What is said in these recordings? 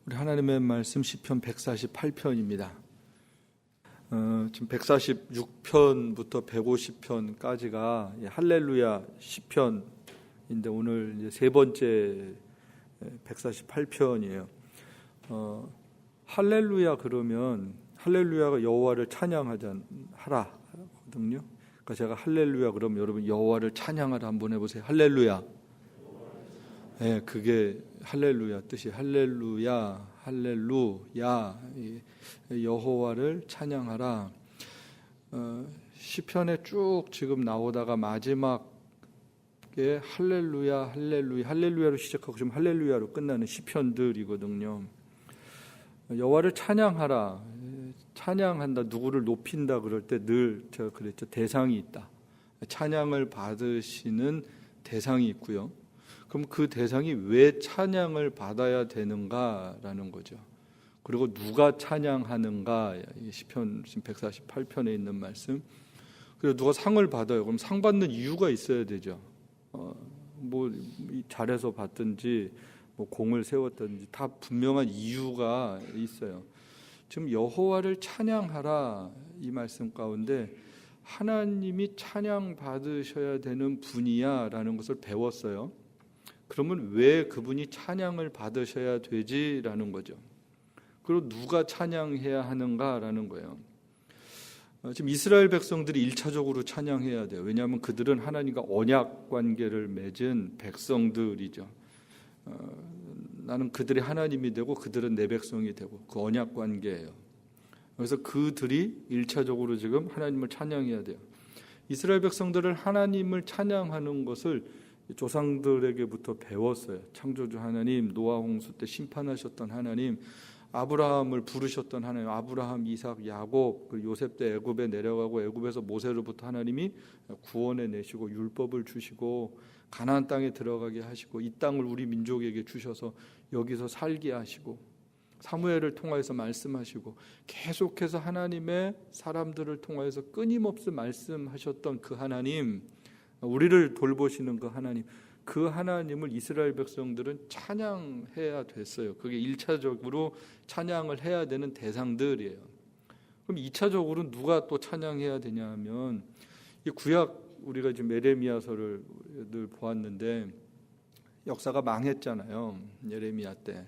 우리 하나님의 말씀 시편 148편입니다. 지금 146편부터 150편까지가 할렐루야 시편인데 오늘 이제 세 번째 148편이에요. 할렐루야 그러면 할렐루야가 여호와를 찬양하거든요. 그러니까 제가 할렐루야 그러면 여러분 여호와를 찬양하라 한번 해보세요. 할렐루야. 네, 그게 할렐루야 뜻이 할렐루야, 할렐루야, 여호와를 찬양하라. 시편에 쭉 지금 나오다가 마지막에 할렐루야, 할렐루야, 할렐루야로 시작하고 지금 할렐루야로 끝나는 시편들이거든요. 여호와를 찬양하라, 찬양한다, 누구를 높인다 그럴 때 늘 제가 그랬죠. 대상이 있다. 찬양을 받으시는 대상이 있고요. 그럼 그 대상이 왜 찬양을 받아야 되는가라는 거죠. 그리고 누가 찬양하는가, 시편 148편에 있는 말씀. 그리고 누가 상을 받아요. 그럼 상 받는 이유가 있어야 되죠. 뭐 잘해서 받든지 뭐 공을 세웠든지 다 분명한 이유가 있어요. 지금 여호와를 찬양하라 이 말씀 가운데 하나님이 찬양 받으셔야 되는 분이야라는 것을 배웠어요. 그러면 왜 그분이 찬양을 받으셔야 되지라는 거죠. 그리고 누가 찬양해야 하는가라는 거예요. 지금 이스라엘 백성들이 1차적으로 찬양해야 돼요. 왜냐하면 그들은 하나님과 언약 관계를 맺은 백성들이죠. 나는 그들이 하나님이 되고 그들은 내 백성이 되고 그 언약 관계예요. 그래서 그들이 1차적으로 지금 하나님을 찬양해야 돼요. 이스라엘 백성들은 하나님을 찬양하는 것을 조상들에게부터 배웠어요. 창조주 하나님, 노아 홍수 때 심판하셨던 하나님, 아브라함을 부르셨던 하나님, 아브라함, 이삭, 야곱, 요셉 때 애굽에 내려가고 애굽에서 모세로부터 하나님이 구원해 내시고 율법을 주시고 가나안 땅에 들어가게 하시고 이 땅을 우리 민족에게 주셔서 여기서 살게 하시고 사무엘을 통하여서 말씀하시고 계속해서 하나님의 사람들을 통하여서 끊임없이 말씀하셨던 그 하나님, 우리를 돌보시는 그 하나님, 그 하나님을 이스라엘 백성들은 찬양해야 됐어요. 그게 1차적으로 찬양을 해야 되는 대상들이에요. 그럼 2차적으로 누가 또 찬양해야 되냐 하면 이 구약 우리가 지금 예레미야서를 늘 보았는데 역사가 망했잖아요. 예레미야 때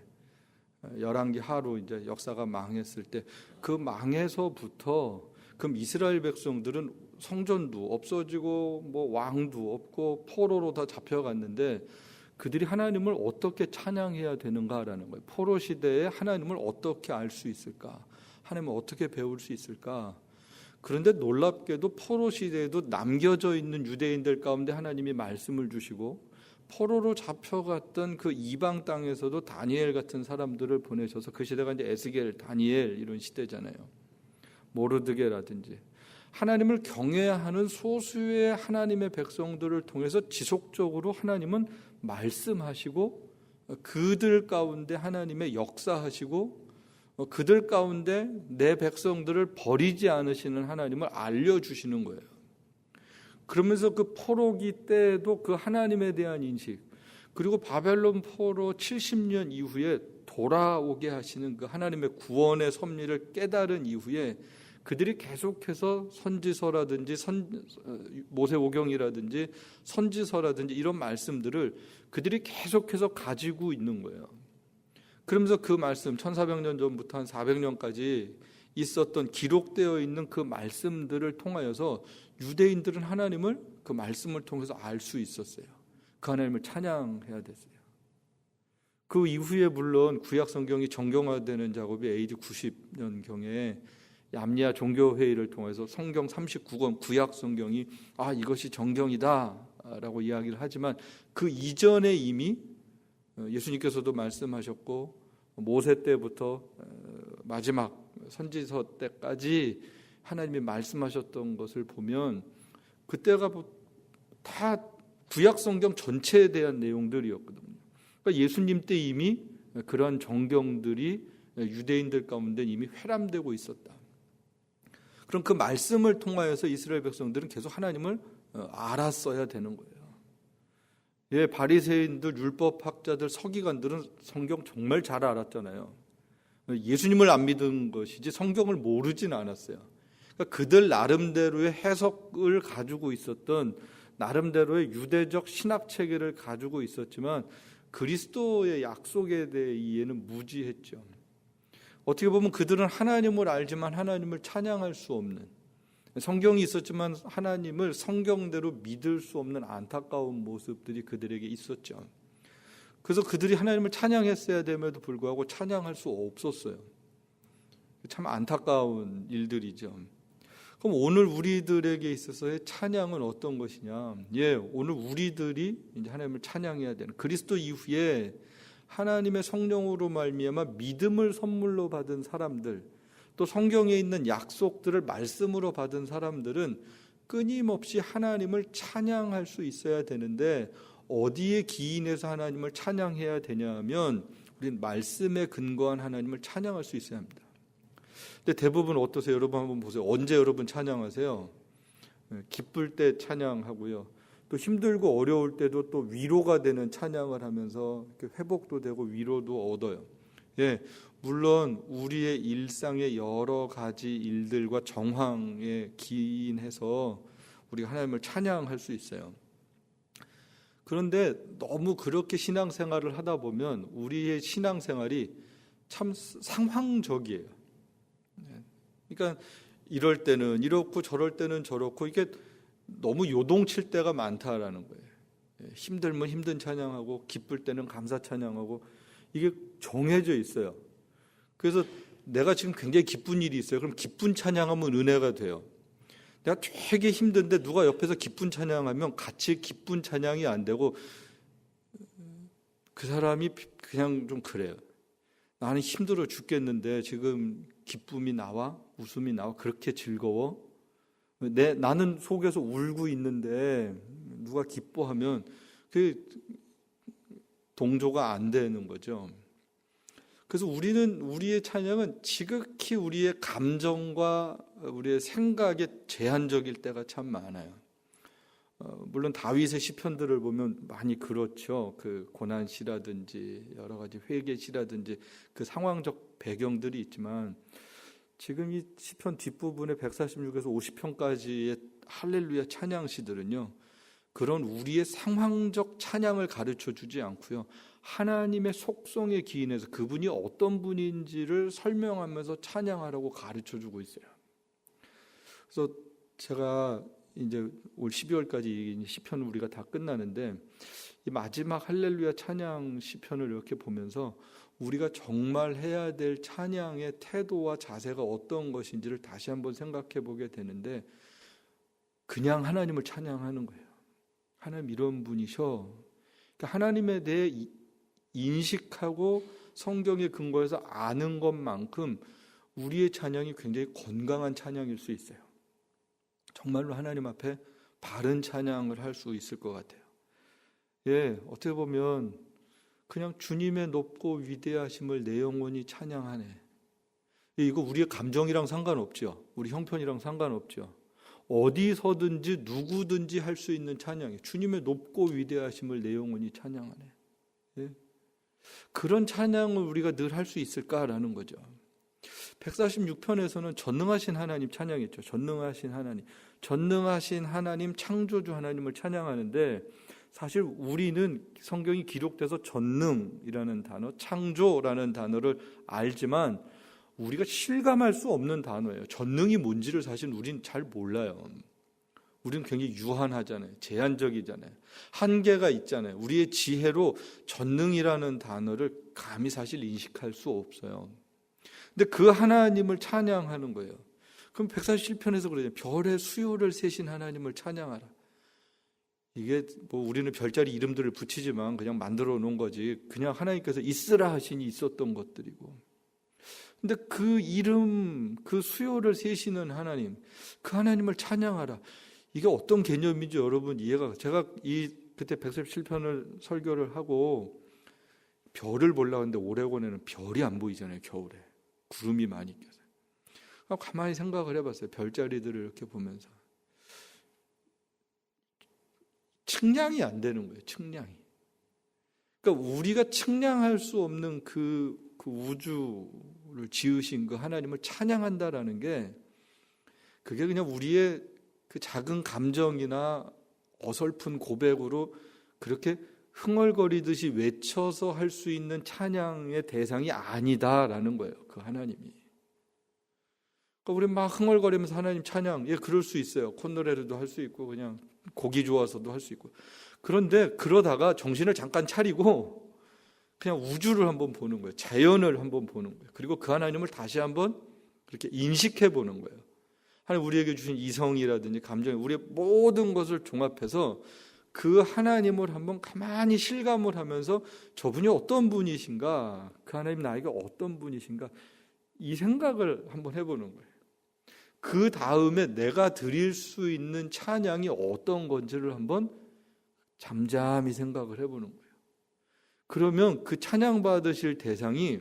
열왕기 하로 이제 역사가 망했을 때 그 망해서부터 그럼 이스라엘 백성들은 성전도 없어지고 뭐 왕도 없고 포로로 다 잡혀갔는데 그들이 하나님을 어떻게 찬양해야 되는가라는 거예요. 포로 시대에 하나님을 어떻게 알 수 있을까? 하나님을 어떻게 배울 수 있을까? 그런데 놀랍게도 포로 시대에도 남겨져 있는 유대인들 가운데 하나님이 말씀을 주시고 포로로 잡혀갔던 그 이방 땅에서도 다니엘 같은 사람들을 보내셔서 그 시대가 이제 에스겔, 다니엘 이런 시대잖아요. 모르드게라든지 하나님을 경외하는 소수의 하나님의 백성들을 통해서 지속적으로 하나님은 말씀하시고 그들 가운데 하나님의 역사하시고 그들 가운데 내 백성들을 버리지 않으시는 하나님을 알려주시는 거예요. 그러면서 그 포로기 때에도 그 하나님에 대한 인식, 그리고 바벨론 포로 70년 이후에 돌아오게 하시는 그 하나님의 구원의 섭리를 깨달은 이후에 그들이 계속해서 선지서라든지 모세오경이라든지 선지서라든지 이런 말씀들을 그들이 계속해서 가지고 있는 거예요. 그러면서 그 말씀 1400년 전부터 한 400년까지 있었던 기록되어 있는 그 말씀들을 통하여서 유대인들은 하나님을 그 말씀을 통해서 알 수 있었어요. 그 하나님을 찬양해야 됐어요. 그 이후에 물론 구약 성경이 정경화되는 작업이 AD 90년경에 얌리아 종교회의를 통해서 성경 39권 구약 성경이 이것이 정경이다 라고 이야기를 하지만 그 이전에 이미 예수님께서도 말씀하셨고 모세 때부터 마지막 선지서 때까지 하나님이 말씀하셨던 것을 보면 그때가 다 구약 성경 전체에 대한 내용들이었거든요. 그러니까 예수님 때 이미 그러한 정경들이 유대인들 가운데 이미 회람되고 있었다. 그럼 그 말씀을 통하여서 이스라엘 백성들은 계속 하나님을 알았어야 되는 거예요. 바리새인들, 율법학자들, 서기관들은 성경 정말 잘 알았잖아요. 예수님을 안 믿은 것이지 성경을 모르진 않았어요. 그러니까 그들 나름대로의 해석을 가지고 있었던 나름대로의 유대적 신학 체계를 가지고 있었지만 그리스도의 약속에 대해 이해는 무지했죠. 어떻게 보면 그들은 하나님을 알지만 하나님을 찬양할 수 없는, 성경이 있었지만 하나님을 성경대로 믿을 수 없는 안타까운 모습들이 그들에게 있었죠. 그래서 그들이 하나님을 찬양했어야 됨에도 불구하고 찬양할 수 없었어요. 참 안타까운 일들이죠. 그럼 오늘 우리들에게 있어서의 찬양은 어떤 것이냐? 오늘 우리들이 이제 하나님을 찬양해야 되는, 그리스도 이후에 하나님의 성령으로 말미암아 믿음을 선물로 받은 사람들, 또 성경에 있는 약속들을 말씀으로 받은 사람들은 끊임없이 하나님을 찬양할 수 있어야 되는데, 어디에 기인해서 하나님을 찬양해야 되냐면 우리는 말씀에 근거한 하나님을 찬양할 수 있어야 합니다. 근데 대부분 어떠세요? 여러분 한번 보세요. 언제 여러분 찬양하세요? 기쁠 때 찬양하고요. 또 힘들고 어려울 때도 또 위로가 되는 찬양을 하면서 회복도 되고 위로도 얻어요. 물론 우리의 일상의 여러 가지 일들과 정황에 기인해서 우리가 하나님을 찬양할 수 있어요. 그런데 너무 그렇게 신앙생활을 하다 보면 우리의 신앙생활이 참 상황적이에요. 그러니까 이럴 때는 이렇고 저럴 때는 저렇고, 이게 너무 요동칠 때가 많다라는 거예요. 힘들면 힘든 찬양하고 기쁠 때는 감사 찬양하고, 이게 정해져 있어요. 그래서 내가 지금 굉장히 기쁜 일이 있어요. 그럼 기쁜 찬양하면 은혜가 돼요. 내가 되게 힘든데 누가 옆에서 기쁜 찬양하면 같이 기쁜 찬양이 안 되고 그 사람이 그냥 좀 그래요. 나는 힘들어 죽겠는데 지금 기쁨이 나와? 웃음이 나와? 그렇게 즐거워? 나는 속에서 울고 있는데 누가 기뻐하면 그 동조가 안 되는 거죠. 그래서 우리의 찬양은 지극히 우리의 감정과 우리의 생각에 제한적일 때가 참 많아요. 물론 다윗의 시편들을 보면 많이 그렇죠. 그 고난시라든지 여러 가지 회개시라든지 그 상황적 배경들이 있지만, 지금 이 시편 뒷부분의 146에서 50편까지의 할렐루야 찬양시들은요, 그런 우리의 상황적 찬양을 가르쳐 주지 않고요, 하나님의 속성에 기인해서 그분이 어떤 분인지를 설명하면서 찬양하라고 가르쳐 주고 있어요. 그래서 제가 이제 올 12월까지 시편을 우리가 다 끝나는데, 이 마지막 할렐루야 찬양 시편을 이렇게 보면서 우리가 정말 해야 될 찬양의 태도와 자세가 어떤 것인지를 다시 한번 생각해 보게 되는데, 그냥 하나님을 찬양하는 거예요. 하나님 이런 분이셔. 그러니까 하나님에 대해 인식하고 성경에 근거해서 아는 것만큼 우리의 찬양이 굉장히 건강한 찬양일 수 있어요. 정말로 하나님 앞에 바른 찬양을 할 수 있을 것 같아요. 어떻게 보면 그냥 주님의 높고 위대하심을 내 영혼이 찬양하네. 이거 우리의 감정이랑 상관없죠. 우리 형편이랑 상관없죠. 어디서든지 누구든지 할 수 있는 찬양이에요. 주님의 높고 위대하심을 내 영혼이 찬양하네. 그런 찬양을 우리가 늘 할 수 있을까라는 거죠. 146편에서는 전능하신 하나님 찬양했죠. 전능하신 하나님, 창조주 하나님을 찬양하는데, 사실 우리는 성경이 기록돼서 전능이라는 단어, 창조라는 단어를 알지만 우리가 실감할 수 없는 단어예요. 전능이 뭔지를 사실 우리는 잘 몰라요. 우리는 굉장히 유한하잖아요. 제한적이잖아요. 한계가 있잖아요. 우리의 지혜로 전능이라는 단어를 감히 사실 인식할 수 없어요. 근데 그 하나님을 찬양하는 거예요. 그럼 147편에서 그러죠. 별의 수요를 세신 하나님을 찬양하라. 이게 뭐 우리는 별자리 이름들을 붙이지만 그냥 만들어 놓은 거지, 그냥 하나님께서 있으라 하시니 있었던 것들이고. 근데 그 이름, 그 수요를 세시는 하나님, 그 하나님을 찬양하라. 이게 어떤 개념인지 여러분 이해가, 제가 그때 147편을 설교를 하고 별을 보려고 했는데 오레곤에는 별이 안 보이잖아요. 겨울에 구름이 많이 껴서. 가만히 생각을 해봤어요. 별자리들을 이렇게 보면서 측량이 안 되는 거예요. 측량이. 그러니까 우리가 측량할 수 없는 그 우주의 지으신 그 하나님을 찬양한다라는 게 그게 그냥 우리의 그 작은 감정이나 어설픈 고백으로 그렇게 흥얼거리듯이 외쳐서 할 수 있는 찬양의 대상이 아니다라는 거예요. 그 하나님이. 그러니까 우리 막 흥얼거리면서 하나님 찬양, 예, 그럴 수 있어요. 콧노래로도 할 수 있고 그냥 곡이 좋아서도 할 수 있고. 그런데 그러다가 정신을 잠깐 차리고 그냥 우주를 한번 보는 거예요. 자연을 한번 보는 거예요. 그리고 그 하나님을 다시 한번 그렇게 인식해 보는 거예요. 하나님 우리에게 주신 이성이라든지 감정, 우리의 모든 것을 종합해서 그 하나님을 한번 가만히 실감을 하면서 저분이 어떤 분이신가, 그 하나님 나에게 어떤 분이신가, 이 생각을 한번 해보는 거예요. 그 다음에 내가 드릴 수 있는 찬양이 어떤 건지를 한번 잠잠히 생각을 해보는 거예요. 그러면 그 찬양 받으실 대상이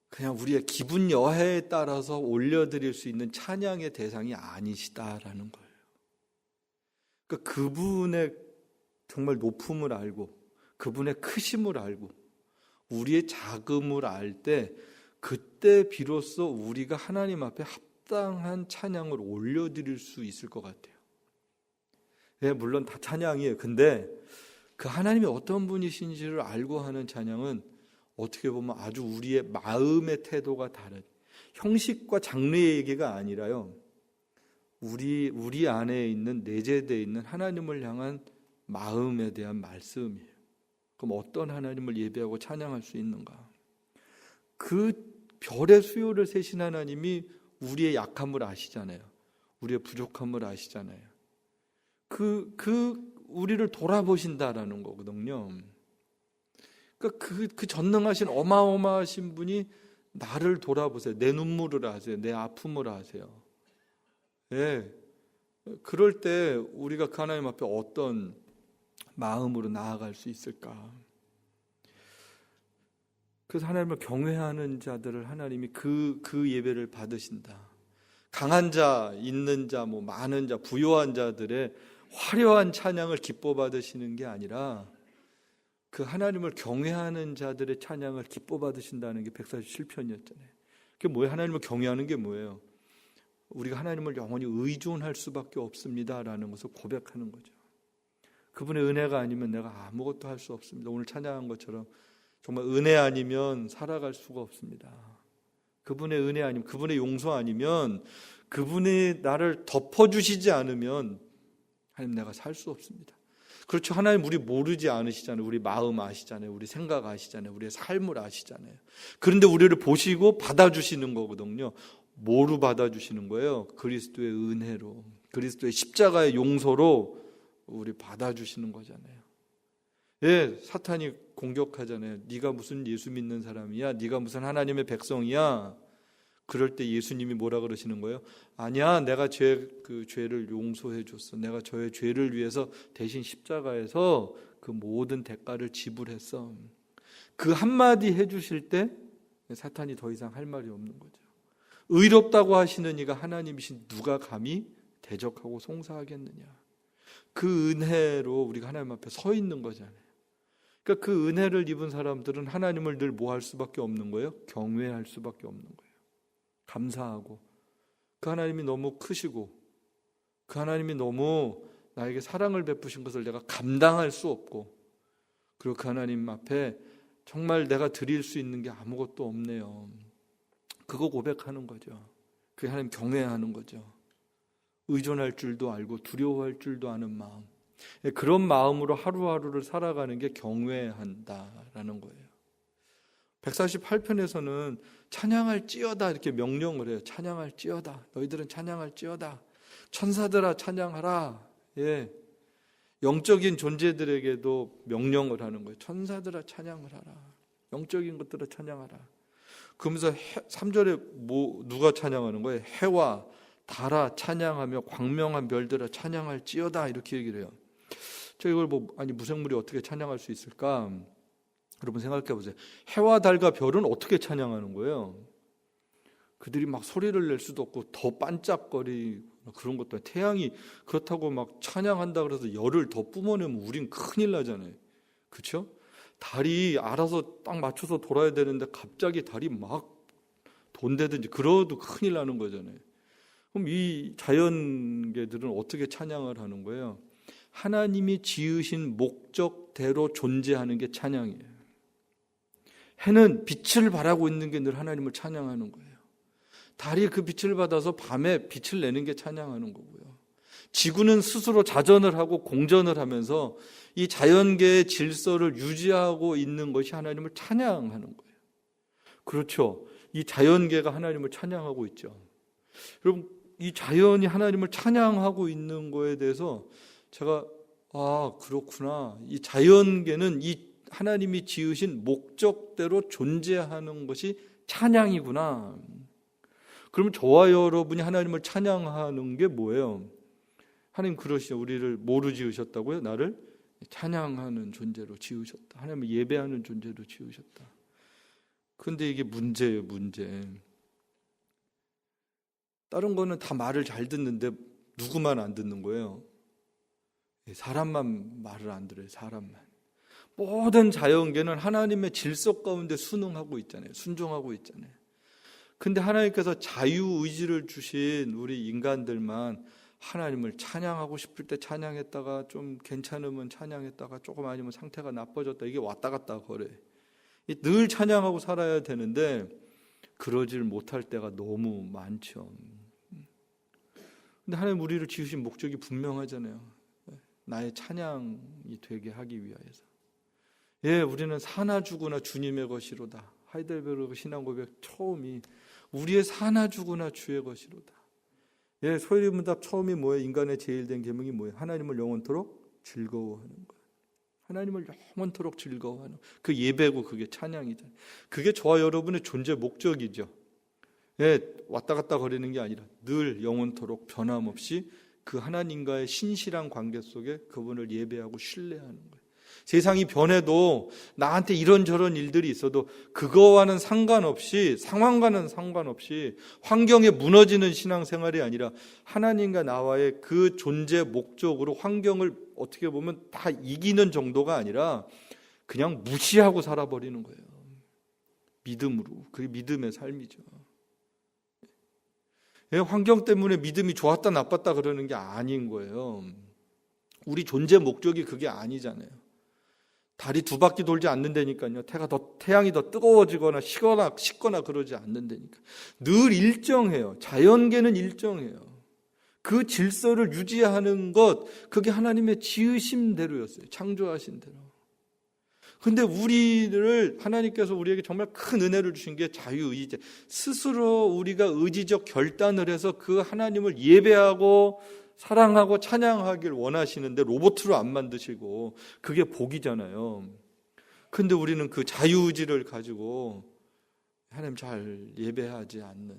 그냥 우리의 기분 여하에 따라서 올려드릴 수 있는 찬양의 대상이 아니시다라는 거예요. 그러니까 그분의 정말 높음을 알고 그분의 크심을 알고 우리의 작음을 알 때 그때 비로소 우리가 하나님 앞에 합당한 찬양을 올려드릴 수 있을 것 같아요. 네, 물론 다 찬양이에요. 근데 그 하나님이 어떤 분이신지를 알고 하는 찬양은 어떻게 보면 아주 우리의 마음의 태도가 다른, 형식과 장르의 얘기가 아니라요, 우리 안에 있는 내재되어 있는 하나님을 향한 마음에 대한 말씀이에요. 그럼 어떤 하나님을 예배하고 찬양할 수 있는가? 그 별의 수요를 세신 하나님이 우리의 약함을 아시잖아요. 우리의 부족함을 아시잖아요. 우리를 돌아보신다라는 거거든요. 그러니까 그 전능하신 어마어마하신 분이 나를 돌아보세요. 내 눈물을 아세요. 내 아픔을 아세요. 예. 그럴 때 우리가 그 하나님 앞에 어떤 마음으로 나아갈 수 있을까? 그래서 하나님을 경외하는 자들을 하나님이 그 예배를 받으신다. 강한 자, 있는 자, 많은 자, 부요한 자들의 화려한 찬양을 기뻐 받으시는 게 아니라 그 하나님을 경외하는 자들의 찬양을 기뻐 받으신다는 게 147편이었잖아요. 그게 뭐예요? 하나님을 경외하는 게 뭐예요? 우리가 하나님을 영원히 의존할 수밖에 없습니다라는 것을 고백하는 거죠. 그분의 은혜가 아니면 내가 아무것도 할 수 없습니다. 오늘 찬양한 것처럼 정말 은혜 아니면 살아갈 수가 없습니다. 그분의 은혜 아니면, 그분의 용서 아니면, 그분이 나를 덮어주시지 않으면 하나님 내가 살 수 없습니다. 그렇죠. 하나님 우리 모르지 않으시잖아요. 우리 마음 아시잖아요. 우리 생각 아시잖아요. 우리의 삶을 아시잖아요. 그런데 우리를 보시고 받아주시는 거거든요. 뭐로 받아주시는 거예요? 그리스도의 은혜로, 그리스도의 십자가의 용서로 우리 받아주시는 거잖아요. 예, 사탄이 공격하잖아요. 네가 무슨 예수 믿는 사람이야? 네가 무슨 하나님의 백성이야? 그럴 때 예수님이 뭐라 그러시는 거예요? 아니야, 내가 그 죄를 용서해 줬어. 내가 저의 죄를 위해서 대신 십자가에서 그 모든 대가를 지불했어. 그 한마디 해주실 때 사탄이 더 이상 할 말이 없는 거죠. 의롭다고 하시는 이가 하나님이신 누가 감히 대적하고 송사하겠느냐. 그 은혜로 우리가 하나님 앞에 서 있는 거잖아요. 그러니까 그 은혜를 입은 사람들은 하나님을 늘 뭐 할 수밖에 없는 거예요? 경외할 수밖에 없는 거예요. 감사하고, 그 하나님이 너무 크시고 그 하나님이 너무 나에게 사랑을 베푸신 것을 내가 감당할 수 없고, 그리고 그 하나님 앞에 정말 내가 드릴 수 있는 게 아무것도 없네요. 그거 고백하는 거죠. 그 하나님 경외하는 거죠. 의존할 줄도 알고 두려워할 줄도 아는 마음, 그런 마음으로 하루하루를 살아가는 게 경외한다라는 거예요. 148편에서는 찬양할지어다 이렇게 명령을 해요. 찬양할지어다. 너희들은 찬양할지어다. 천사들아 찬양하라. 예. 영적인 존재들에게도 명령을 하는 거예요. 천사들아 찬양을 하라. 영적인 것들아 찬양하라. 그러면서 3절에 누가 찬양하는 거예요? 해와 달아 찬양하며 광명한 별들아 찬양할지어다 이렇게 얘기를 해요. 저 이걸 무생물이 어떻게 찬양할 수 있을까? 여러분 생각해 보세요. 해와 달과 별은 어떻게 찬양하는 거예요? 그들이 막 소리를 낼 수도 없고 더 반짝거리 그런 것도, 태양이 그렇다고 막 찬양한다 그래서 열을 더 뿜어내면 우린 큰일 나잖아요. 그렇죠? 달이 알아서 딱 맞춰서 돌아야 되는데 갑자기 달이 막 돈대든지 그러도 큰일 나는 거잖아요. 그럼 이 자연계들은 어떻게 찬양을 하는 거예요? 하나님이 지으신 목적대로 존재하는 게 찬양이에요. 해는 빛을 발하고 있는 게 늘 하나님을 찬양하는 거예요. 달이 그 빛을 받아서 밤에 빛을 내는 게 찬양하는 거고요. 지구는 스스로 자전을 하고 공전을 하면서 이 자연계의 질서를 유지하고 있는 것이 하나님을 찬양하는 거예요. 그렇죠. 이 자연계가 하나님을 찬양하고 있죠. 여러분, 이 자연이 하나님을 찬양하고 있는 거에 대해서 제가 그렇구나. 이 자연계는 이 하나님이 지으신 목적대로 존재하는 것이 찬양이구나. 그러면 저와 여러분이 하나님을 찬양하는 게 뭐예요? 하나님 그러시죠. 우리를 뭐로 지으셨다고요? 나를 찬양하는 존재로 지으셨다. 하나님을 예배하는 존재로 지으셨다. 그런데 이게 문제예요, 문제. 다른 거는 다 말을 잘 듣는데 누구만 안 듣는 거예요? 사람만 말을 안 들어요, 사람만. 모든 자연계는 하나님의 질서 가운데 순응하고 있잖아요. 순종하고 있잖아요. 근데 하나님께서 자유의지를 주신 우리 인간들만 하나님을 찬양하고 싶을 때 찬양했다가 좀 괜찮으면 찬양했다가 조금 아니면 상태가 나빠졌다. 이게 왔다 갔다 거래. 늘 찬양하고 살아야 되는데 그러질 못할 때가 너무 많죠. 근데 하나님 우리를 지으신 목적이 분명하잖아요. 나의 찬양이 되게 하기 위하여서. 우리는 사나 죽으나 주님의 것이로다. 하이델베르그 신앙고백 처음이 우리의 사나 죽으나 주의 것이로다. 소리문답 처음이 뭐예요? 인간의 제일 된 계명이 뭐예요? 하나님을 영원토록 즐거워하는 거예요. 하나님을 영원토록 즐거워하는 그 예배고 그게 찬양이잖아요. 그게 저와 여러분의 존재 목적이죠. 왔다 갔다 거리는 게 아니라 늘 영원토록 변함없이 그 하나님과의 신실한 관계 속에 그분을 예배하고 신뢰하는 거예요. 세상이 변해도 나한테 이런저런 일들이 있어도 그거와는 상관없이, 상황과는 상관없이 환경에 무너지는 신앙생활이 아니라 하나님과 나와의 그 존재 목적으로 환경을 어떻게 보면 다 이기는 정도가 아니라 그냥 무시하고 살아버리는 거예요. 믿음으로. 그게 믿음의 삶이죠. 환경 때문에 믿음이 좋았다 나빴다 그러는 게 아닌 거예요. 우리 존재 목적이 그게 아니잖아요. 달이 두 바퀴 돌지 않는다니까요. 태양이 더 뜨거워지거나 식거나 그러지 않는다니까. 늘 일정해요. 자연계는 일정해요. 그 질서를 유지하는 것, 그게 하나님의 지으심대로였어요. 창조하신 대로. 근데 우리를 하나님께서 우리에게 정말 큰 은혜를 주신 게 자유의지. 스스로 우리가 의지적 결단을 해서 그 하나님을 예배하고 사랑하고 찬양하길 원하시는데 로봇으로 안 만드시고 그게 복이잖아요. 근데 우리는 그 자유의지를 가지고 하나님 잘 예배하지 않는.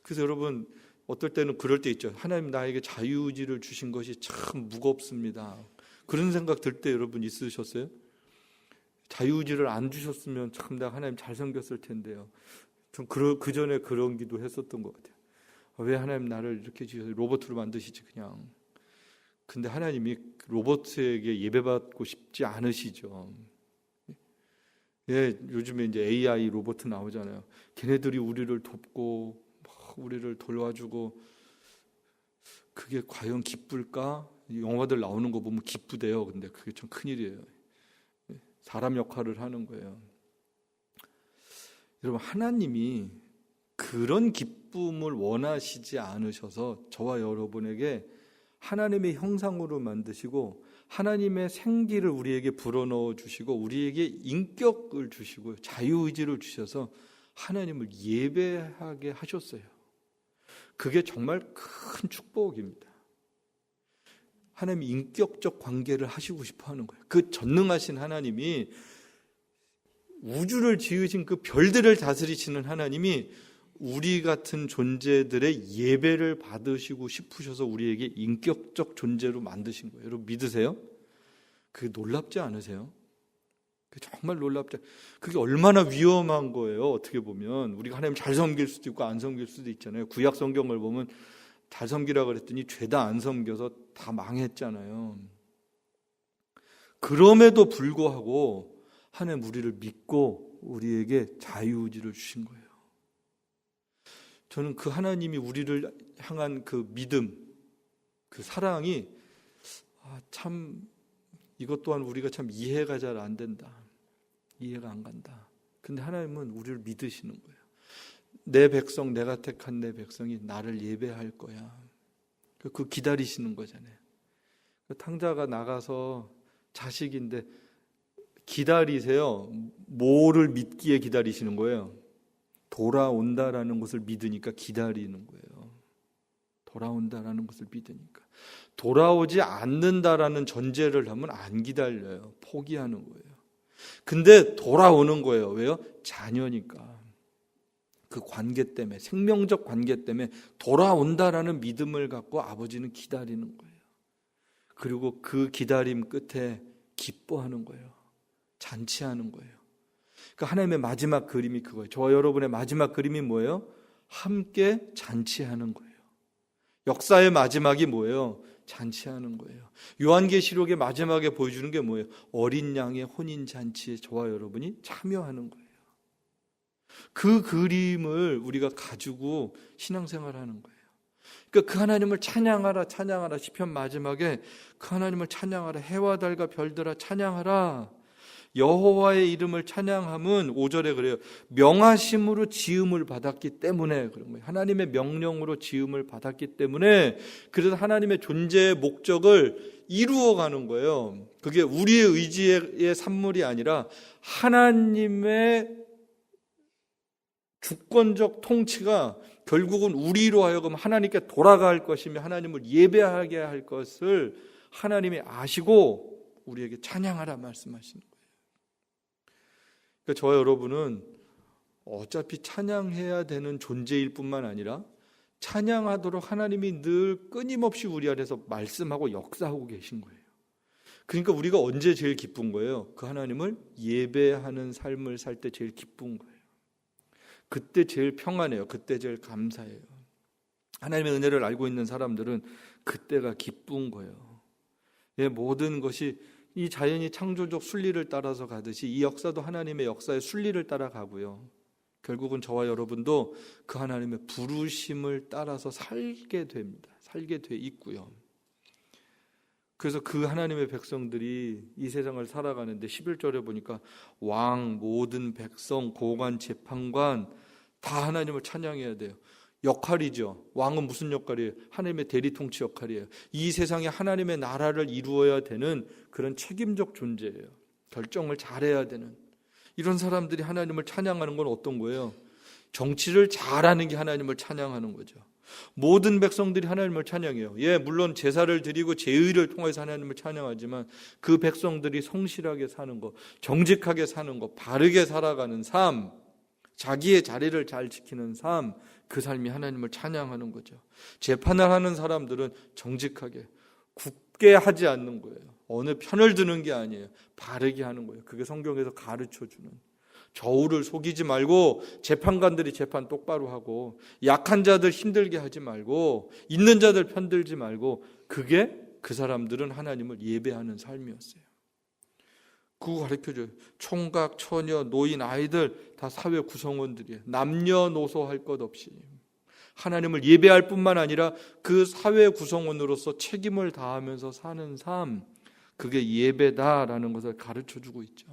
그래서 여러분 어떨 때는 그럴 때 있죠. 하나님 나에게 자유의지를 주신 것이 참 무겁습니다. 그런 생각 들 때 여러분 있으셨어요? 자유의지를 안 주셨으면 참 내가 하나님 잘 섬겼을 텐데요. 전 그 전에 그런 기도 했었던 것 같아요. 왜 하나님 나를 이렇게 지어서 로봇으로 만드시지 그냥. 근데 하나님이 로봇에게 예배받고 싶지 않으시죠. 요즘에 이제 AI 로봇 나오잖아요. 걔네들이 우리를 돕고 우리를 도와주고 그게 과연 기쁠까? 영화들 나오는 거 보면 기쁘대요. 근데 그게 좀 큰일이에요. 사람 역할을 하는 거예요. 여러분 하나님이 그런 기쁨을 원하시지 않으셔서 저와 여러분에게 하나님의 형상으로 만드시고 하나님의 생기를 우리에게 불어넣어 주시고 우리에게 인격을 주시고 자유의지를 주셔서 하나님을 예배하게 하셨어요. 그게 정말 큰 축복입니다. 하나님이 인격적 관계를 하시고 싶어 하는 거예요. 그 전능하신 하나님이 우주를 지으신 그 별들을 다스리시는 하나님이 우리 같은 존재들의 예배를 받으시고 싶으셔서 우리에게 인격적 존재로 만드신 거예요. 여러분 믿으세요? 그게 놀랍지 않으세요? 그게 정말 놀랍지. 그게 얼마나 위험한 거예요. 어떻게 보면 우리가 하나님 잘 섬길 수도 있고 안 섬길 수도 있잖아요. 구약 성경을 보면 잘 섬기라 그랬더니 죄다 안 섬겨서 다 망했잖아요. 그럼에도 불구하고 하나님 우리를 믿고 우리에게 자유의지를 주신 거예요. 저는 그 하나님이 우리를 향한 그 믿음, 그 사랑이 참 이것 또한 우리가 참 이해가 잘 안 된다. 이해가 안 간다. 근데 하나님은 우리를 믿으시는 거예요. 내 백성, 내가 택한 내 백성이 나를 예배할 거야. 그 기다리시는 거잖아요. 탕자가 나가서 자식인데 기다리세요. 뭐를 믿기에 기다리시는 거예요? 돌아온다라는 것을 믿으니까 기다리는 거예요. 돌아온다라는 것을 믿으니까. 돌아오지 않는다라는 전제를 하면 안 기다려요. 포기하는 거예요. 근데 돌아오는 거예요. 왜요? 자녀니까. 그 관계 때문에, 생명적 관계 때문에 돌아온다라는 믿음을 갖고 아버지는 기다리는 거예요. 그리고 그 기다림 끝에 기뻐하는 거예요. 잔치하는 거예요. 그러니까 하나님의 마지막 그림이 그거예요. 저와 여러분의 마지막 그림이 뭐예요? 함께 잔치하는 거예요. 역사의 마지막이 뭐예요? 잔치하는 거예요. 요한계시록의 마지막에 보여주는 게 뭐예요? 어린 양의 혼인 잔치에 저와 여러분이 참여하는 거예요. 그 그림을 우리가 가지고 신앙생활하는 거예요. 그러니까 그 하나님을 찬양하라, 찬양하라. 시편 마지막에 그 하나님을 찬양하라. 해와 달과 별들아 찬양하라. 여호와의 이름을 찬양함은 5절에 그래요. 명하심으로 지음을 받았기 때문에 그런 거예요. 하나님의 명령으로 지음을 받았기 때문에 그래서 하나님의 존재의 목적을 이루어가는 거예요. 그게 우리의 의지의 산물이 아니라 하나님의 주권적 통치가 결국은 우리로 하여금 하나님께 돌아갈 것이며 하나님을 예배하게 할 것을 하나님이 아시고 우리에게 찬양하라 말씀하시는 거예요. 그러니까 저와 여러분은 어차피 찬양해야 되는 존재일 뿐만 아니라 찬양하도록 하나님이 늘 끊임없이 우리 안에서 말씀하고 역사하고 계신 거예요. 그러니까 우리가 언제 제일 기쁜 거예요? 그 하나님을 예배하는 삶을 살 때 제일 기쁜 거예요. 그때 제일 평안해요. 그때 제일 감사해요. 하나님의 은혜를 알고 있는 사람들은 그때가 기쁜 거예요. 모든 것이 이 자연이 창조적 순리를 따라서 가듯이 이 역사도 하나님의 역사의 순리를 따라가고요. 결국은 저와 여러분도 그 하나님의 부르심을 따라서 살게 됩니다. 살게 돼 있고요. 그래서 그 하나님의 백성들이 이 세상을 살아가는데 11절에 보니까 왕, 모든 백성, 고관, 재판관 다 하나님을 찬양해야 돼요. 역할이죠. 왕은 무슨 역할이에요? 하나님의 대리통치 역할이에요. 이 세상에 하나님의 나라를 이루어야 되는 그런 책임적 존재예요. 결정을 잘해야 되는 이런 사람들이 하나님을 찬양하는 건 어떤 거예요? 정치를 잘하는 게 하나님을 찬양하는 거죠. 모든 백성들이 하나님을 찬양해요. 물론 제사를 드리고 제의를 통해서 하나님을 찬양하지만 그 백성들이 성실하게 사는 것, 정직하게 사는 것, 바르게 살아가는 삶, 자기의 자리를 잘 지키는 삶, 그 삶이 하나님을 찬양하는 거죠. 재판을 하는 사람들은 정직하게, 굳게 하지 않는 거예요. 어느 편을 드는 게 아니에요. 바르게 하는 거예요. 그게 성경에서 가르쳐주는. 저울을 속이지 말고 재판관들이 재판 똑바로 하고 약한 자들 힘들게 하지 말고 있는 자들 편들지 말고 그게 그 사람들은 하나님을 예배하는 삶이었어요. 그거 가르쳐줘요. 총각, 처녀, 노인, 아이들 다 사회 구성원들이에요. 남녀노소 할 것 없이 하나님을 예배할 뿐만 아니라 그 사회 구성원으로서 책임을 다하면서 사는 삶, 그게 예배다라는 것을 가르쳐주고 있죠.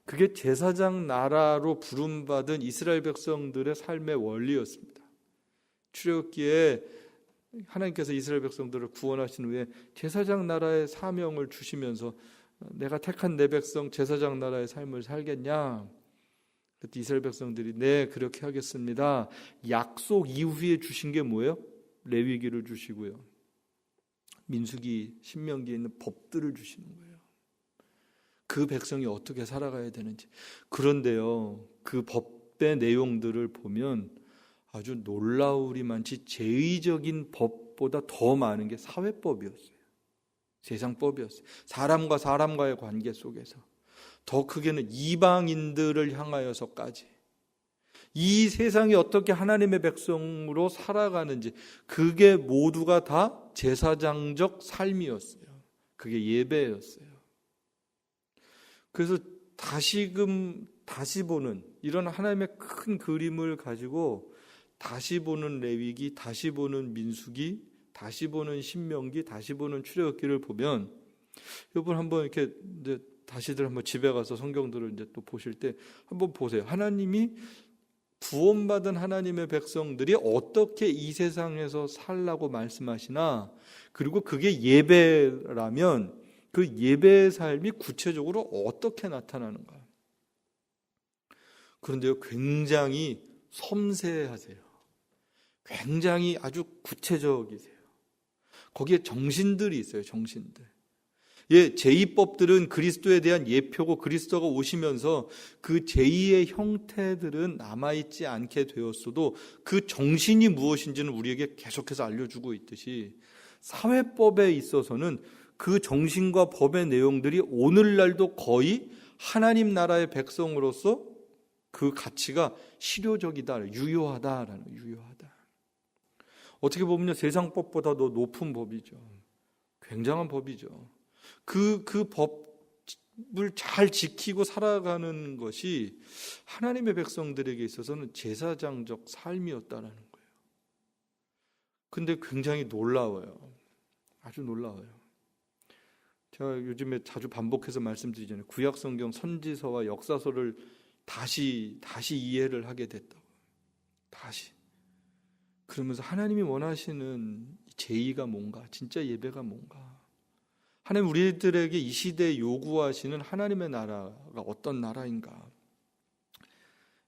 그게 제사장 나라로 부름받은 이스라엘 백성들의 삶의 원리였습니다. 출애굽기에 하나님께서 이스라엘 백성들을 구원하신 후에 제사장 나라의 사명을 주시면서 내가 택한 내 백성 제사장 나라의 삶을 살겠냐? 그때 이스라엘 백성들이 네 그렇게 하겠습니다. 약속 이후에 주신 게 뭐예요? 레위기를 주시고요. 민수기, 신명기에 있는 법들을 주시는 거예요. 그 백성이 어떻게 살아가야 되는지. 그런데요, 그 법의 내용들을 보면 아주 놀라우리만치 제의적인 법보다 더 많은 게 사회법이었어요. 세상법이었어요. 사람과 사람과의 관계 속에서 더 크게는 이방인들을 향하여서까지 이 세상이 어떻게 하나님의 백성으로 살아가는지 그게 모두가 다 제사장적 삶이었어요. 그게 예배였어요. 그래서 다시 보는 이런 하나님의 큰 그림을 가지고 다시 보는 레위기, 다시 보는 민수기, 다시 보는 신명기, 다시 보는 출애굽기를 보면, 여러분 한번 이렇게 이제 다시들 한번 집에 가서 성경들을 이제 또 보실 때 한번 보세요. 하나님이 구원받은 하나님의 백성들이 어떻게 이 세상에서 살라고 말씀하시나, 그리고 그게 예배라면 그 예배의 삶이 구체적으로 어떻게 나타나는가. 그런데요, 굉장히 섬세하세요. 굉장히 아주 구체적이세요. 거기에 정신들이 있어요. 정신들. 제2법들은 그리스도에 대한 예표고, 그리스도가 오시면서 그 제2의 형태들은 남아있지 않게 되었어도 그 정신이 무엇인지는 우리에게 계속해서 알려주고 있듯이, 사회법에 있어서는 그 정신과 법의 내용들이 오늘날도 거의 하나님 나라의 백성으로서 그 가치가 실효적이다, 유효하다라는, 유효하다. 어떻게 보면요, 세상 법보다 더 높은 법이죠. 굉장한 법이죠. 그 법을 잘 지키고 살아가는 것이 하나님의 백성들에게 있어서는 제사장적 삶이었다라는 거예요. 근데 굉장히 놀라워요. 아주 놀라워요. 제가 요즘에 자주 반복해서 말씀드리잖아요. 구약 성경 선지서와 역사서를 다시 이해를 하게 됐다고. 다시. 그러면서 하나님이 원하시는 제의가 뭔가, 진짜 예배가 뭔가, 하나님 우리들에게 이 시대에 요구하시는 하나님의 나라가 어떤 나라인가.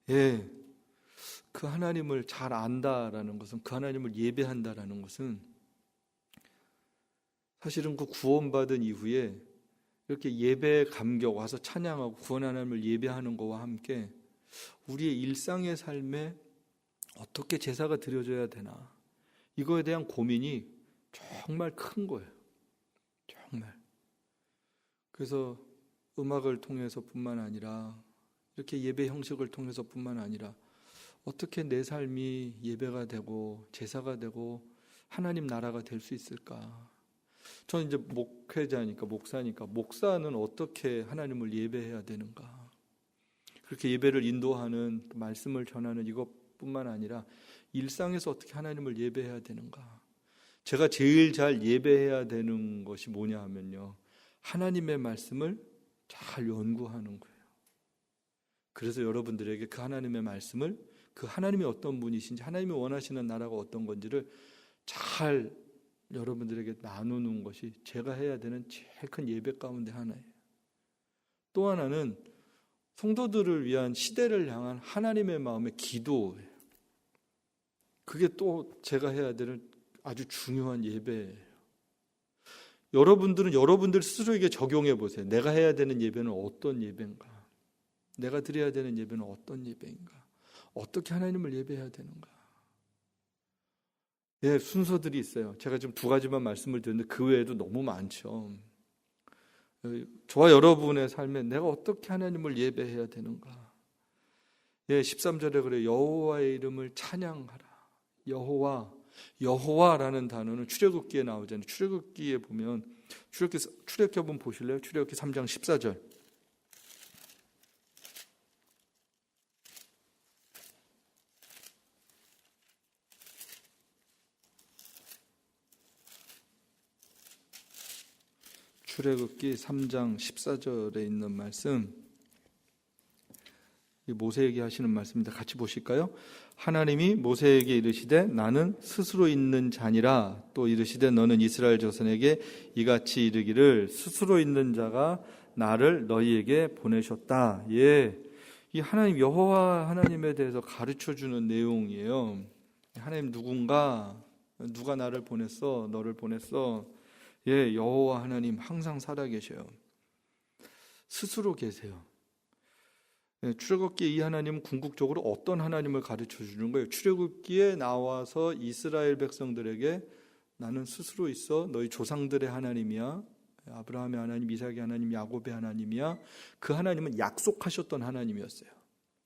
그 하나님을 잘 안다라는 것은, 그 하나님을 예배한다라는 것은, 사실은 그 구원받은 이후에 이렇게 예배에 감격 와서 찬양하고 구원 하나님을 예배하는 것과 함께 우리의 일상의 삶에 어떻게 제사가 드려져야 되나, 이거에 대한 고민이 정말 큰 거예요. 정말. 그래서 음악을 통해서뿐만 아니라, 이렇게 예배 형식을 통해서뿐만 아니라, 어떻게 내 삶이 예배가 되고 제사가 되고 하나님 나라가 될 수 있을까? 저는 이제 목회자니까, 목사니까, 목사는 어떻게 하나님을 예배해야 되는가? 그렇게 예배를 인도하는, 말씀을 전하는 이것뿐만 아니라 일상에서 어떻게 하나님을 예배해야 되는가? 제가 제일 잘 예배해야 되는 것이 뭐냐 하면요, 하나님의 말씀을 잘 연구하는 거예요. 그래서 여러분들에게 그 하나님의 말씀을, 그 하나님이 어떤 분이신지, 하나님이 원하시는 나라가 어떤 건지를 잘 여러분들에게 나누는 것이 제가 해야 되는 제일 큰 예배 가운데 하나예요. 또 하나는 성도들을 위한, 시대를 향한 하나님의 마음의 기도예요. 그게 또 제가 해야 되는 아주 중요한 예배예요. 여러분들은 여러분들 스스로에게 적용해 보세요. 내가 해야 되는 예배는 어떤 예배인가? 내가 드려야 되는 예배는 어떤 예배인가? 어떻게 하나님을 예배해야 되는가? 순서들이 있어요. 제가 지금 2가지만 말씀을 드렸는데 그 외에도 너무 많죠. 저와 여러분의 삶에 내가 어떻게 하나님을 예배해야 되는가? 13절에 그래요. 여호와의 이름을 찬양하라. 여호와라는 단어는 출애굽기에 나오잖아요. 출애굽기에 보면, 출애굽기 한번 보실래요? 출애굽기 3장 14절. 출애굽기 3장 14절에 있는 말씀, 모세에게 하시는 말씀입니다. 같이 보실까요? 하나님이 모세에게 이르시되 나는 스스로 있는 자니라. 또 이르시되 너는 이스라엘 자손에게 이같이 이르기를 스스로 있는 자가 나를 너희에게 보내셨다. 이 하나님, 여호와 하나님에 대해서 가르쳐주는 내용이에요. 하나님 누가 나를 보냈어? 너를 보냈어? 여호와 하나님 항상 살아계셔요. 스스로 계세요. 출애굽기 이 하나님은 궁극적으로 어떤 하나님을 가르쳐 주는 거예요? 출애굽기에 나와서 이스라엘 백성들에게 나는 스스로 있어 너희 조상들의 하나님이야, 아브라함의 하나님, 이삭의 하나님, 야곱의 하나님이야. 그 하나님은 약속하셨던 하나님이었어요.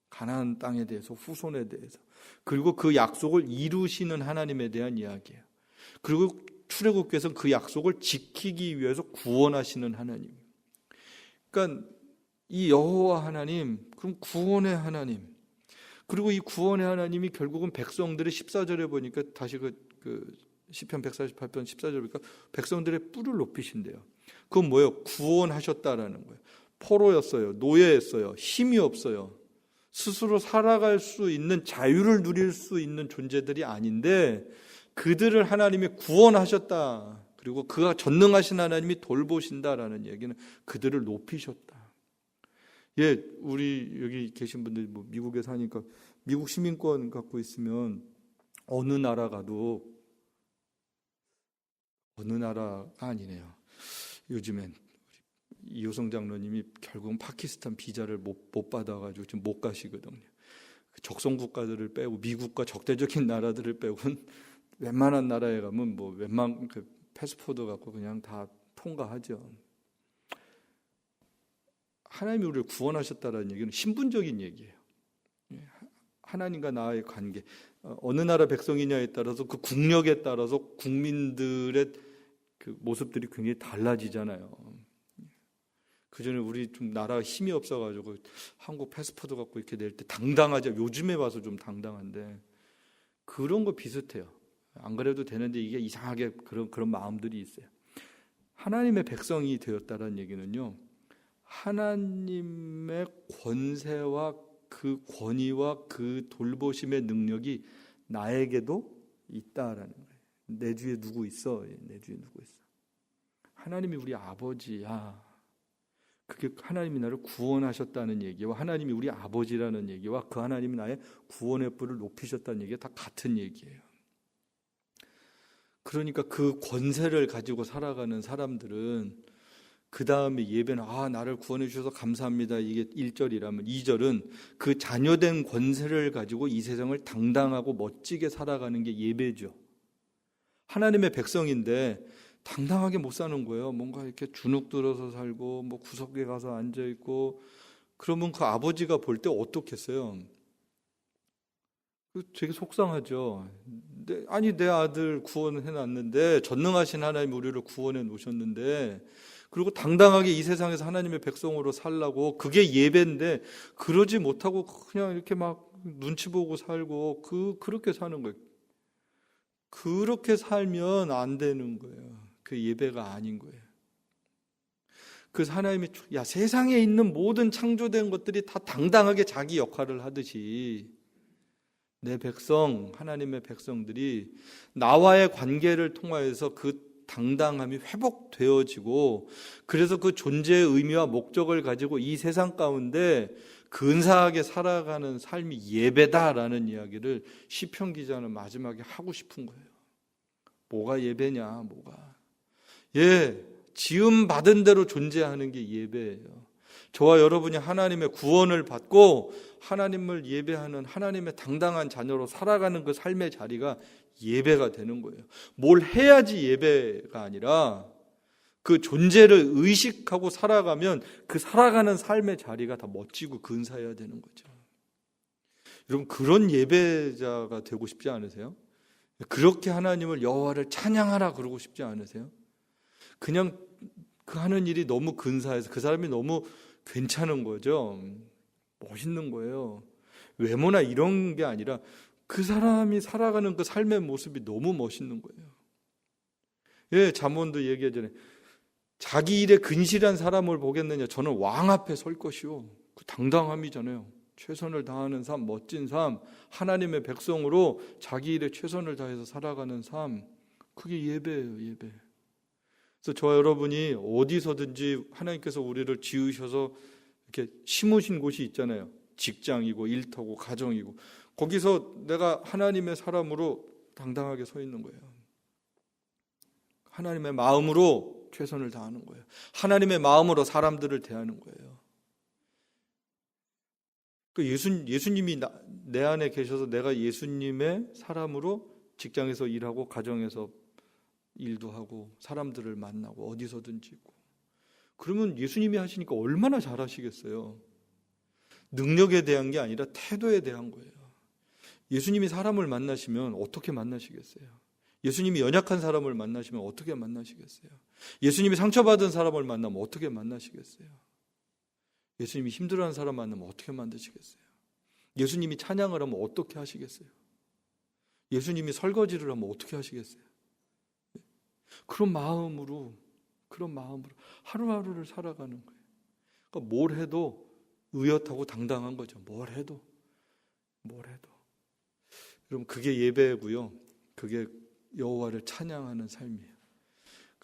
가나안 땅에 대해서, 후손에 대해서. 그리고 그 약속을 이루시는 하나님에 대한 이야기예요. 그리고 출애굽기에서는 그 약속을 지키기 위해서 구원하시는 하나님. 그러니까 이 여호와 하나님, 그럼 구원의 하나님. 그리고 이 구원의 하나님이 결국은 백성들의 14절에 보니까 다시 그 시편 148편 14절에 보니까 백성들의 뿔을 높이신대요. 그건 뭐예요? 구원하셨다라는 거예요. 포로였어요. 노예였어요. 힘이 없어요. 스스로 살아갈 수 있는 자유를 누릴 수 있는 존재들이 아닌데 그들을 하나님이 구원하셨다. 그리고 그가 전능하신 하나님이 돌보신다라는 얘기는 그들을 높이셨다. 예, 우리 여기 계신 분들이 뭐 미국에 사니까 미국 시민권 갖고 있으면 어느 나라 가도 어느 나라가 아니네요. 요즘엔 이효성 장로님이 결국은 파키스탄 비자를 못 받아가지고 지금 못 가시거든요. 적성 국가들을 빼고 미국과 적대적인 나라들을 빼고는 웬만한 나라에 가면 뭐 웬만 그 패스포드 갖고 그냥 다 통과하죠. 하나님이 우리를 구원하셨다는 얘기는 신분적인 얘기예요. 하나님과 나의 관계, 어느 나라 백성이냐에 따라서 그 국력에 따라서 국민들의 그 모습들이 굉장히 달라지잖아요. 그 전에 우리 좀 나라가 힘이 없어가지고 한국 패스포드 갖고 이렇게 낼 때 당당하죠. 요즘에 와서 좀 당당한데 그런 거 비슷해요. 안 그래도 되는데 이게 이상하게 그런 마음들이 있어요. 하나님의 백성이 되었다는 얘기는요, 하나님의 권세와 그 권위와 그 돌보심의 능력이 나에게도 있다라는 거예요. 내 주위에 누구 있어? 내 주위에 누구 있어? 하나님이 우리 아버지야. 그게 하나님이 나를 구원하셨다는 얘기와 하나님이 우리 아버지라는 얘기와 그 하나님이 나의 구원의 뿔을 높이셨다는 얘기가 다 같은 얘기예요. 그러니까 그 권세를 가지고 살아가는 사람들은 그 다음에 예배는 나를 구원해 주셔서 감사합니다. 이게 1절이라면 2절은 그 자녀된 권세를 가지고 이 세상을 당당하고 멋지게 살아가는 게 예배죠. 하나님의 백성인데 당당하게 못 사는 거예요. 뭔가 이렇게 주눅 들어서 살고 뭐 구석에 가서 앉아 있고 그러면 그 아버지가 볼 때 어떻겠어요? 되게 속상하죠. 내 아들 구원해 놨는데 전능하신 하나님 우리를 구원해 놓으셨는데 그리고 당당하게 이 세상에서 하나님의 백성으로 살라고 그게 예배인데 그러지 못하고 그냥 이렇게 막 눈치 보고 살고 그렇게 사는 거예요. 그렇게 살면 안 되는 거예요. 그 예배가 아닌 거예요. 그래서 하나님이 세상에 있는 모든 창조된 것들이 다 당당하게 자기 역할을 하듯이 내 백성, 하나님의 백성들이 나와의 관계를 통하여서 그 당당함이 회복되어지고 그래서 그 존재의 의미와 목적을 가지고 이 세상 가운데 근사하게 살아가는 삶이 예배다라는 이야기를 시편 기자는 마지막에 하고 싶은 거예요. 뭐가 예배냐, 뭐가. 지음 받은 대로 존재하는 게 예배예요. 저와 여러분이 하나님의 구원을 받고 하나님을 예배하는 하나님의 당당한 자녀로 살아가는 그 삶의 자리가 예배가 되는 거예요. 뭘 해야지 예배가 아니라 그 존재를 의식하고 살아가면 그 살아가는 삶의 자리가 다 멋지고 근사해야 되는 거죠. 여러분 그런 예배자가 되고 싶지 않으세요? 그렇게 하나님을 여호와를 찬양하라 그러고 싶지 않으세요? 그냥 그 하는 일이 너무 근사해서 그 사람이 너무 괜찮은 거죠. 멋있는 거예요. 외모나 이런 게 아니라 그 사람이 살아가는 그 삶의 모습이 너무 멋있는 거예요. 잠언도 얘기하잖아요. 자기 일에 근실한 사람을 보겠느냐. 저는 왕 앞에 설 것이요. 그 당당함이잖아요. 최선을 다하는 삶, 멋진 삶, 하나님의 백성으로 자기 일에 최선을 다해서 살아가는 삶, 그게 예배예요. 예배. 그래서 저와 여러분이 어디서든지 하나님께서 우리를 지으셔서 이렇게 심으신 곳이 있잖아요. 직장이고 일터고 가정이고 거기서 내가 하나님의 사람으로 당당하게 서 있는 거예요. 하나님의 마음으로 최선을 다하는 거예요. 하나님의 마음으로 사람들을 대하는 거예요. 예수님이 내 안에 계셔서 내가 예수님의 사람으로 직장에서 일하고 가정에서 일도 하고 사람들을 만나고 어디서든지 있고 그러면 예수님이 하시니까 얼마나 잘하시겠어요. 능력에 대한 게 아니라 태도에 대한 거예요. 예수님이 사람을 만나시면 어떻게 만나시겠어요? 예수님이 연약한 사람을 만나시면 어떻게 만나시겠어요? 예수님이 상처받은 사람을 만나면 어떻게 만나시겠어요? 예수님이 힘들어하는 사람 만나면 어떻게 만드시겠어요? 예수님이 찬양을 하면 어떻게 하시겠어요? 예수님이 설거지를 하면 어떻게 하시겠어요? 그런 마음으로 하루하루를 살아가는 거예요. 그러니까 뭘 해도 의젓하고 당당한 거죠. 뭘 해도. 여러분, 그게 예배고요. 그게 여호와를 찬양하는 삶이에요.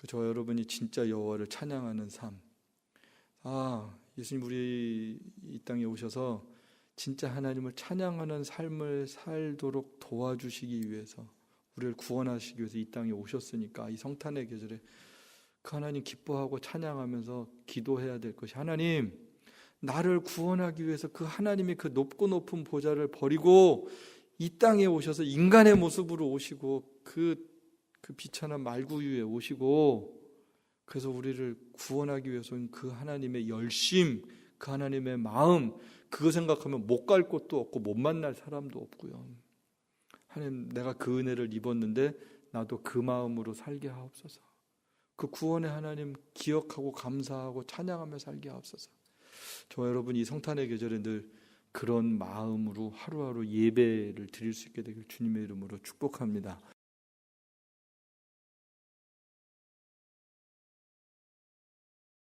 저와 여러분이 진짜 여호와를 찬양하는 삶. 예수님 우리 이 땅에 오셔서 진짜 하나님을 찬양하는 삶을 살도록 도와주시기 위해서, 우리를 구원하시기 위해서 이 땅에 오셨으니까 이 성탄의 계절에 그 하나님 기뻐하고 찬양하면서 기도해야 될 것이, 하나님 나를 구원하기 위해서 그 하나님이 그 높고 높은 보좌를 버리고 이 땅에 오셔서 인간의 모습으로 오시고 그 비천한 말구 위에 오시고, 그래서 우리를 구원하기 위해서는 그 하나님의 열심, 그 하나님의 마음, 그거 생각하면 못 갈 곳도 없고 못 만날 사람도 없고요. 하나님, 내가 그 은혜를 입었는데 나도 그 마음으로 살게 하옵소서. 그 구원의 하나님 기억하고 감사하고 찬양하며 살게 하옵소서. 저와 여러분, 이 성탄의 계절에 늘 그런 마음으로 하루하루 예배를 드릴 수 있게 되길 주님의 이름으로 축복합니다.